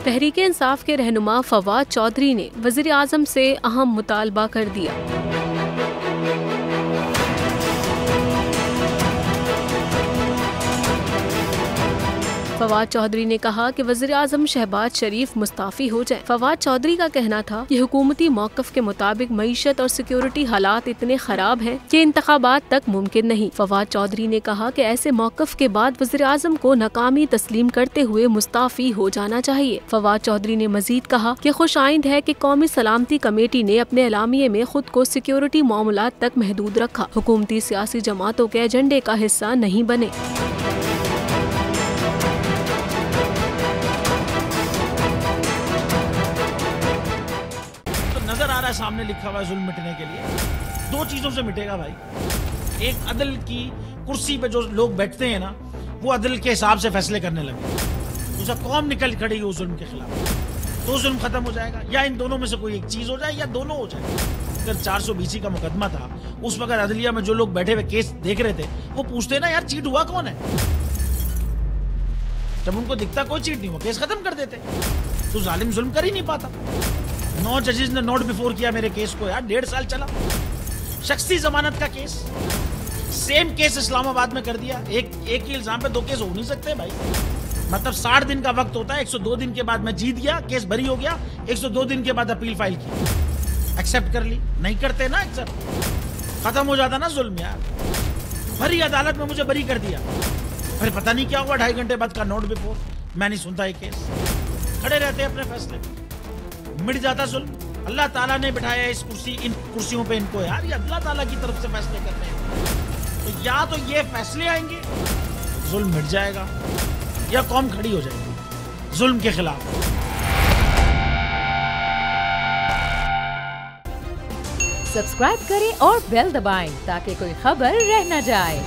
तहरीके इंसाफ के रहनुमा फवाद चौधरी ने वज़ीर आज़म से अहम मुतालबा कर दिया। फवाद चौधरी ने कहा कि वज़ीर आज़म शहबाज शरीफ मुस्ताफ़ी हो जाए। फवाद चौधरी का कहना था कि हुकूमती मौक़िफ़ के मुताबिक मईशत और सिक्योरिटी हालात इतने ख़राब हैं कि इंतख़ाबात तक मुमकिन नहीं। फवाद चौधरी ने कहा कि ऐसे मौक़िफ़ के बाद वज़ीर आज़म को नाकामी तस्लीम करते हुए मुस्ताफ़ी हो जाना चाहिए। फवाद चौधरी ने मज़ीद कहा कि खुशाइंद है कि कौमी सलामती कमेटी ने अपने एलामिये में खुद को सिक्योरिटी मामलात तक महदूद रखा, हुकूमती सियासी जमातों के एजेंडे का हिस्सा नहीं बने। नजर आ रहा है सामने लिखा हुआ है जुल्म मिटने के लिए। दो चीजों से मिटेगा भाई। एक, अदल की कुर्सी पे जो लोग बैठते हैं ना, वो अदल के हिसाब से फैसले करने लगे। दूसरा, कौम निकल खड़ी है उस जुल्म के खिलाफ, तो जुल्म खत्म हो जाएगा। या इन दोनों में से कोई एक चीज हो जाए या दोनों हो जाए। अगर 420 का मुकदमा था, उस वक्त अदलिया में जो लोग बैठे हुए केस देख रहे थे, वो पूछते ना यार चीट हुआ कौन है। जब उनको दिखता कोई चीट नहीं हुआ, केस खत्म कर देते। तो जालिम जुल्म कर ही नहीं पाता। 9 जजेस ने नोट बिफोर किया मेरे केस को यार, 1.5 साल चला। शख्सी जमानत का केस, सेम केस इस्लामाबाद में कर दिया। एक ही इल्जाम पे 2 केस हो नहीं सकते भाई। मतलब 60 दिन का वक्त होता है। 102 दिन के बाद मैं जीत गया, केस बरी हो गया। 102 दिन के बाद अपील फाइल की, एक्सेप्ट कर ली। नहीं करते ना एक्सेप्ट, खत्म हो जाता ना जुल्म यार। भरी अदालत में मुझे बरी कर दिया, फिर पता नहीं क्या हुआ 2.5 घंटे बाद का नोट बिफोर। मैं नहीं सुनता ये केस, खड़े रहते अपने फैसले पे, मिट जाता जुल्म। अल्लाह ताला ने बिठाया इस कुर्सी, इन कुर्सियों पे इनको यार, ये अल्लाह ताला की तरफ से फैसले करने हैं। तो या तो ये फैसले आएंगे, जुल्म मिट जाएगा, या कौम खड़ी हो जाएगी जुल्म के खिलाफ। सब्सक्राइब करें और बेल दबाएं ताकि कोई खबर रह न जाए।